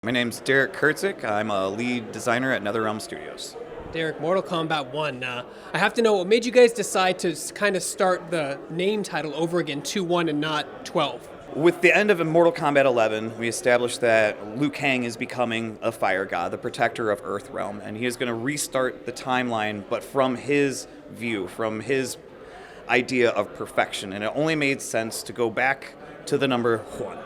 My name's Derek Kurtzik. I'm a lead designer at NetherRealm Studios. Derek, Mortal Kombat 1. I have to know what made you guys decide to kind of start the name title over again, 2-1 and not 12? With the end of Mortal Kombat 11, we established that Liu Kang is becoming a fire god, the protector of Earthrealm, and he is going to restart the timeline, but from his view, from his idea of perfection, and it only made sense to go back to the number 1.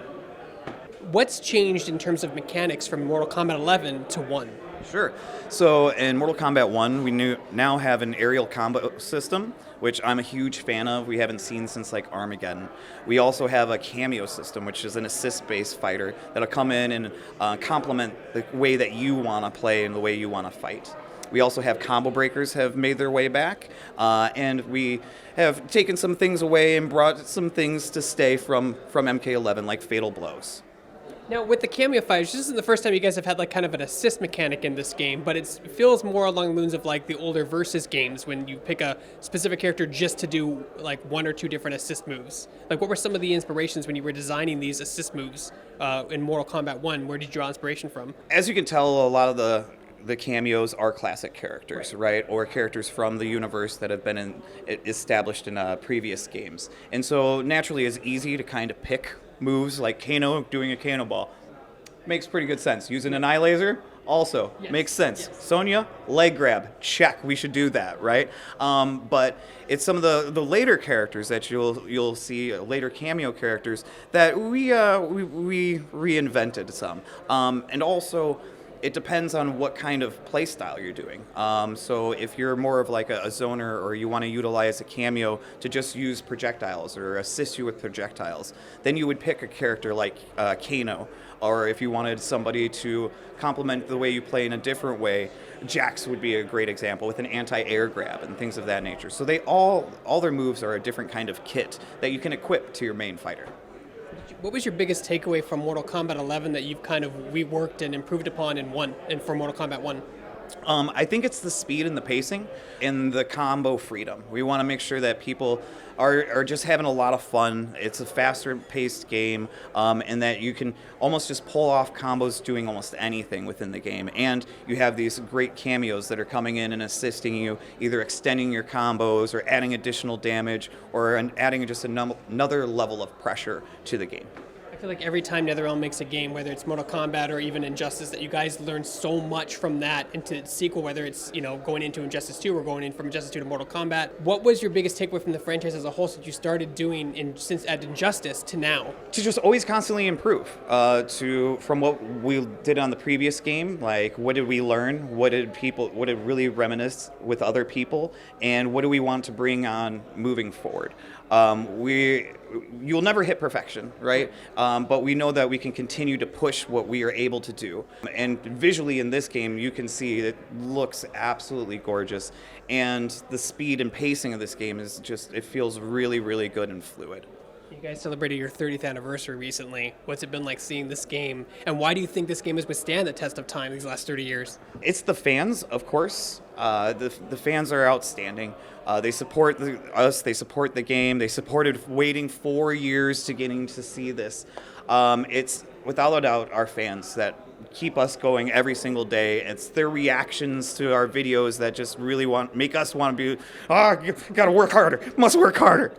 What's changed in terms of mechanics from Mortal Kombat 11 to 1? Sure. So in Mortal Kombat 1, we now have an aerial combo system, which I'm a huge fan of. We haven't seen since like Armageddon. We also have a Cameo system, which is an assist-based fighter that'll come in and complement the way that you want to play and the way you want to fight. We also have combo breakers have made their way back, and we have taken some things away and brought some things to stay from MK11, like fatal blows. Now, with the Kameo Fighters, this isn't the first time you guys have had like kind of an assist mechanic in this game, but it feels more along the lines of like the older Versus games when you pick a specific character just to do like 1 or 2 different assist moves. Like, what were some of the inspirations when you were designing these assist moves in Mortal Kombat 1? Where did you draw inspiration from? As you can tell, a lot of the cameos are classic characters, right? Or characters from the universe that have been established in previous games. And so naturally it's easy to kind of pick moves like Kano doing a Kano ball. Makes pretty good sense. Using an eye laser also makes sense. Yes. Sonya, leg grab, check. We should do that, right? But it's some of the later characters that you'll see, later cameo characters that we reinvented some, and also it depends on what kind of play style you're doing. So if you're more of like a zoner, or you want to utilize a cameo to just use projectiles or assist you with projectiles, then you would pick a character like Kano. Or if you wanted somebody to complement the way you play in a different way, Jax would be a great example with an anti-air grab and things of that nature. So they all their moves are a different kind of kit that you can equip to your main fighter. What was your biggest takeaway from Mortal Kombat 11 that you've kind of reworked and improved upon in for Mortal Kombat 1? I think it's the speed and the pacing and the combo freedom. We want to make sure that people are just having a lot of fun. It's a faster paced game, and that you can almost just pull off combos doing almost anything within the game. And you have these great cameos that are coming in and assisting you, either extending your combos or adding additional damage or adding just another level of pressure to the game. I feel like every time NetherRealm makes a game, whether it's Mortal Kombat or even Injustice, that you guys learn so much from that into its sequel, whether it's, going into Injustice 2 or going in from Injustice 2 to Mortal Kombat. What was your biggest takeaway from the franchise as a whole since you started doing since at Injustice to now? To just always constantly improve. From what we did on the previous game, like what did we learn? What did really reminisce with other people? And what do we want to bring on moving forward? You'll never hit perfection, right? But we know that we can continue to push what we are able to do. And visually in this game, you can see it looks absolutely gorgeous. And the speed and pacing of this game is it feels really, really good and fluid. You guys celebrated your 30th anniversary recently. What's it been like seeing this game? And why do you think this game has withstand the test of time these last 30 years? It's the fans, of course. The fans are outstanding. They support us. They support the game. They supported waiting 4 years to getting to see this. It's without a doubt our fans that keep us going every single day. It's their reactions to our videos that just really make us want to be, gotta work harder, must work harder.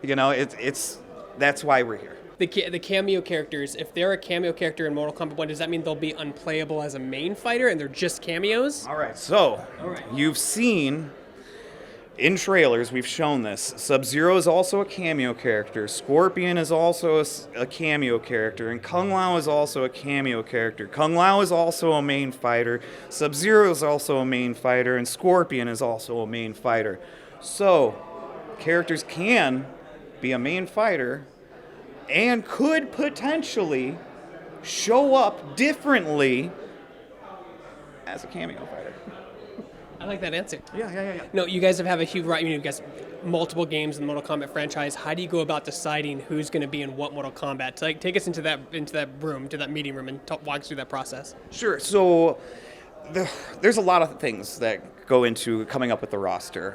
That's why we're here. The cameo characters, if they're a cameo character in Mortal Kombat 1, does that mean they'll be unplayable as a main fighter and they're just cameos? All right, so you've seen in trailers, we've shown this. Sub-Zero is also a cameo character. Scorpion is also a cameo character. And Kung Lao is also a cameo character. Kung Lao is also a main fighter. Sub-Zero is also a main fighter. And Scorpion is also a main fighter. So, characters can be a main fighter and could potentially show up differently as a cameo fighter. I like that answer. Yeah. No, you guys have a huge, you guys multiple games in the Mortal Kombat franchise. How do you go about deciding who's going to be in what Mortal Kombat? Take us into that room, to that meeting room, and walk us through that process. Sure. So there's a lot of things that go into coming up with the roster.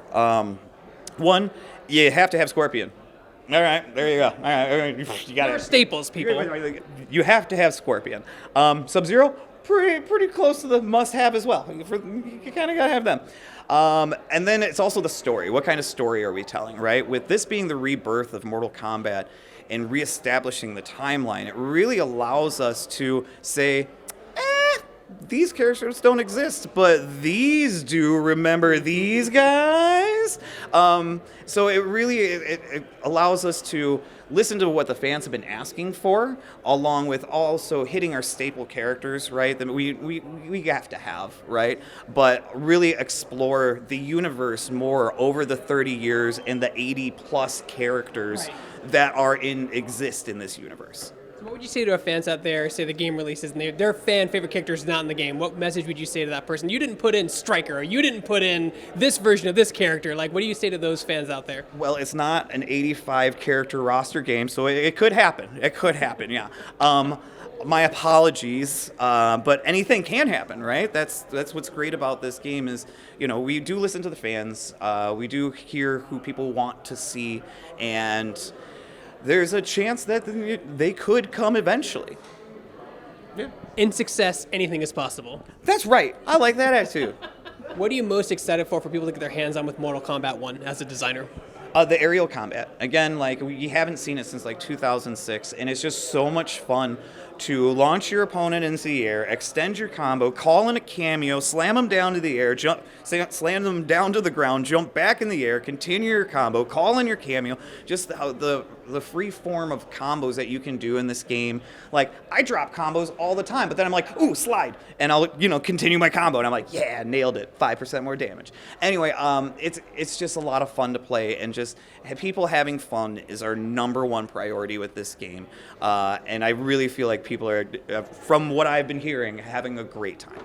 One, you have to have Scorpion. All right, there you go. All right, you got it. Staples, people. You have to have Scorpion. Sub-Zero, pretty close to the must-have as well. You kind of gotta have them. And then it's also the story. What kind of story are we telling, right? With this being the rebirth of Mortal Kombat and reestablishing the timeline, it really allows us to say, these characters don't exist, but these do. Remember these guys? So it really it allows us to listen to what the fans have been asking for, along with also hitting our staple characters, right? That we have to have, right? But really explore the universe more over the 30 years and the 80 plus characters that exist in this universe. What would you say to our fans out there, say the game releases, and their fan favorite character is not in the game? What message would you say to that person? You didn't put in Striker, or you didn't put in this version of this character. Like, what do you say to those fans out there? Well, it's not an 85 character roster game, so it could happen. It could happen, yeah. My apologies, but anything can happen, right? That's what's great about this game is, we do listen to the fans. We do hear who people want to see, and there's a chance that they could come eventually. Yeah. In success, anything is possible. That's right. I like that attitude. What are you most excited for people to get their hands on with Mortal Kombat 1 as a designer? The aerial combat. Again, we haven't seen it since 2006, and it's just so much fun to launch your opponent into the air, extend your combo, call in a cameo, slam them down to the air, slam them down to the ground, jump back in the air, continue your combo, call in your cameo. Just the free form of combos that you can do in this game. Like, I drop combos all the time, but then I'm like, ooh, slide, and I'll continue my combo, and I'm like, yeah, nailed it, 5% more damage. Anyway, it's just a lot of fun to play, and just people having fun is our number one priority with this game, and I really feel like people are, from what I've been hearing, having a great time.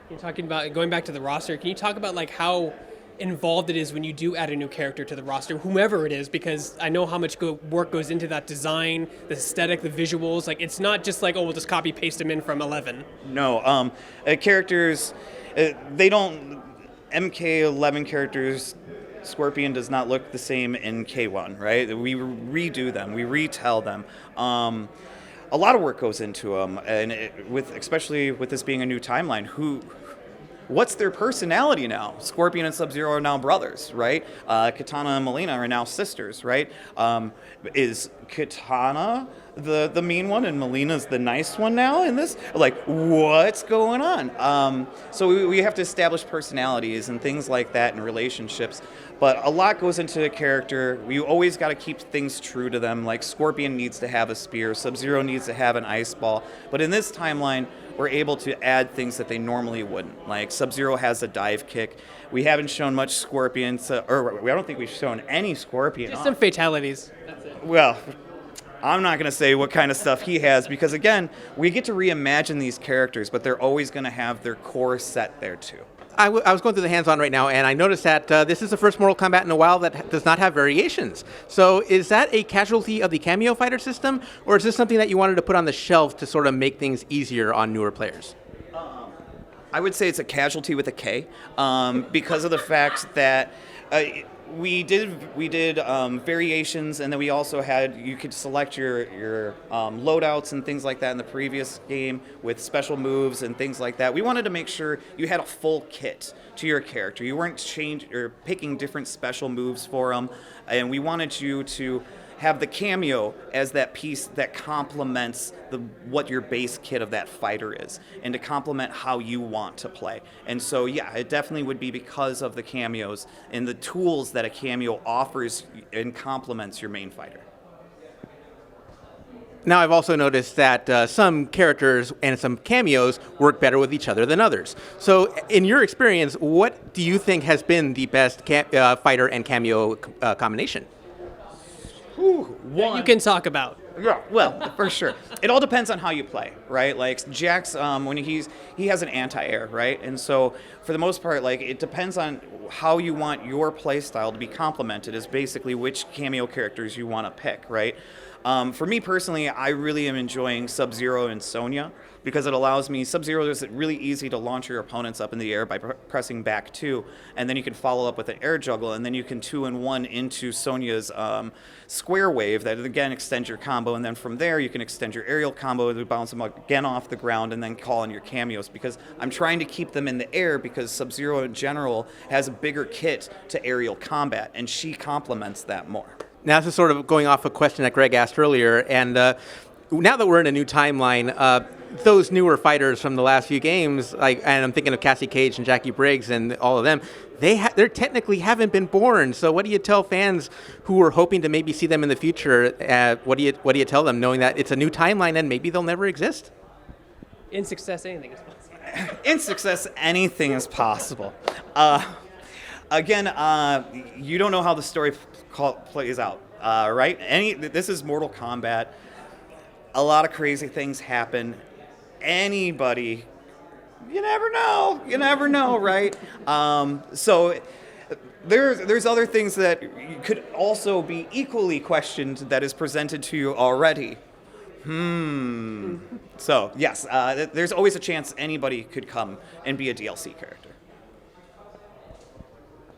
You're talking about going back to the roster. Can you talk about how involved it is when you do add a new character to the roster, whomever it is? Because I know how much work goes into that design, the aesthetic, the visuals. Like, it's not just like, oh, we'll just copy paste them in from 11. No, characters, they don't. MK11 characters. Scorpion does not look the same in K1, right? We redo them, we retell them. A lot of work goes into them, and especially with this being a new timeline, what's their personality now? Scorpion and Sub-Zero are now brothers, right? Katana and Mileena are now sisters, right? Is Katana the mean one and Melina's the nice one now in this? Like, what's going on? So we have to establish personalities and things like that in relationships. But a lot goes into a character. We always got to keep things true to them. Like, Scorpion needs to have a spear. Sub-Zero needs to have an ice ball. But in this timeline, we're able to add things that they normally wouldn't. Like, Sub-Zero has a dive kick. We haven't shown much Scorpion, or I don't think we've shown any Scorpion. Just some fatalities. That's it. Well, I'm not going to say what kind of stuff he has, because, again, we get to reimagine these characters, but they're always going to have their core set there, too. I was going through the hands-on right now, and I noticed that this is the first Mortal Kombat in a while that does not have variations. So is that a casualty of the Kameo Fighter system, or is this something that you wanted to put on the shelf to sort of make things easier on newer players? I would say it's a casualty with a K, because of the fact that we did variations, and then we also had, you could select your loadouts and things like that in the previous game with special moves and things like that. We wanted to make sure you had a full kit to your character. You weren't picking different special moves for them, and we wanted you to have the cameo as that piece that complements what your base kit of that fighter is, and to complement how you want to play. And so, yeah, it definitely would be because of the cameos and the tools that a cameo offers and complements your main fighter. Now, I've also noticed that some characters and some cameos work better with each other than others. So, in your experience, what do you think has been the best fighter and cameo combination? One you can talk about. Yeah, well, for sure. It all depends on how you play, right? Like, Jax, when he has an anti-air, right? And so, for the most part, like, it depends on how you want your playstyle to be complemented is basically which cameo characters you want to pick, right? For me personally, I really am enjoying Sub-Zero and Sonya because it allows me, Sub-Zero is really easy to launch your opponents up in the air by pressing back 2, and then you can follow up with an air juggle, and then you can 2-in-1 into Sonya's square wave that again extends your combo, and then from there you can extend your aerial combo to bounce them again off the ground and then call in your cameos, because I'm trying to keep them in the air because Sub-Zero in general has a bigger kit to aerial combat, and she complements that more. Now, this is sort of going off a question that Greg asked earlier, and now that we're in a new timeline, those newer fighters from the last few games, and I'm thinking of Cassie Cage and Jackie Briggs and all of them, they technically haven't been born. So what do you tell fans who are hoping to maybe see them in the future? What do you tell them, knowing that it's a new timeline and maybe they'll never exist? In success, anything is possible. In success, anything is possible. Again, you don't know how the story plays out, right? This is Mortal Kombat. A lot of crazy things happen. Anybody, you never know, right? So there's other things that could also be equally questioned that is presented to you already. So yes, there's always a chance anybody could come and be a DLC character.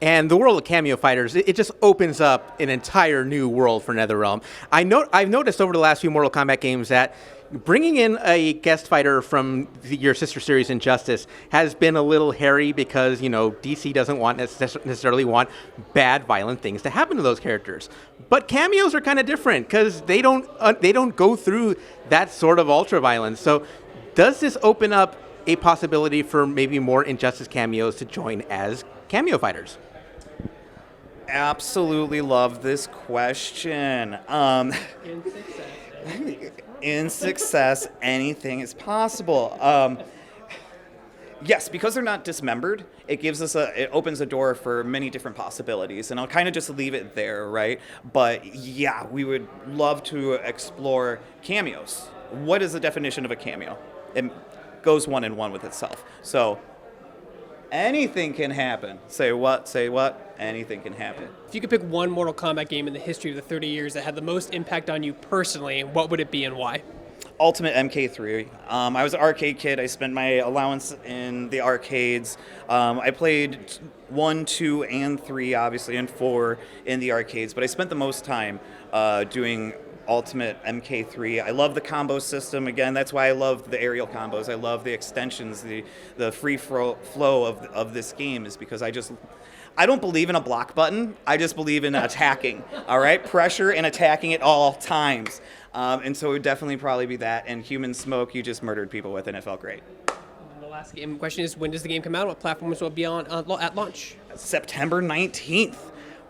And the world of Kameo Fighters, it just opens up an entire new world for NetherRealm. I've noticed over the last few Mortal Kombat games that bringing in a guest fighter from your sister series Injustice has been a little hairy because, DC doesn't necessarily want bad, violent things to happen to those characters. But cameos are kind of different because they don't go through that sort of ultra violence. So does this open up a possibility for maybe more Injustice cameos to join as Kameo Fighters? Absolutely love this question. In success, anything is possible. Yes, because they're not dismembered, it opens a door for many different possibilities, and I'll kind of just leave it there, right? But yeah, we would love to explore cameos. What is the definition of a cameo? It goes one-in-one with itself. So anything can happen. Say what? Anything can happen. If you could pick one Mortal Kombat game in the history of the 30 years that had the most impact on you personally, what would it be and why? Ultimate MK3. I was an arcade kid. I spent my allowance in the arcades. I played 1, 2, and 3, obviously, and 4 in the arcades, but I spent the most time doing Ultimate MK3. I love the combo system. Again, that's why I love the aerial combos. I love the extensions, the free flow of this game is because I don't believe in a block button. I just believe in attacking, all right? Pressure and attacking at all times. And so it would definitely probably be that. And Human Smoke, you just murdered people with, and it felt great. And the last game question is, when does the game come out? What platforms will it be on at launch? September 19th.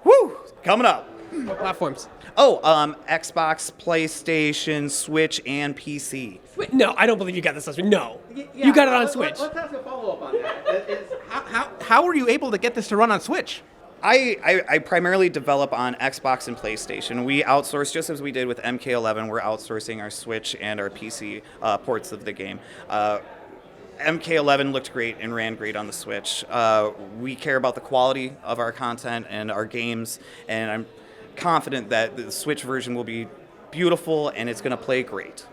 Woo! Coming up. What platforms? Xbox, PlayStation, Switch, and PC. No, I don't believe you got this last week. No. You got it on Switch. Let's ask a follow-up on that. How were you able to get this to run on Switch? I primarily develop on Xbox and PlayStation. We outsource, just as we did with MK11, we're outsourcing our Switch and our PC ports of the game. MK11 looked great and ran great on the Switch. We care about the quality of our content and our games, and I'm confident that the Switch version will be beautiful and it's going to play great.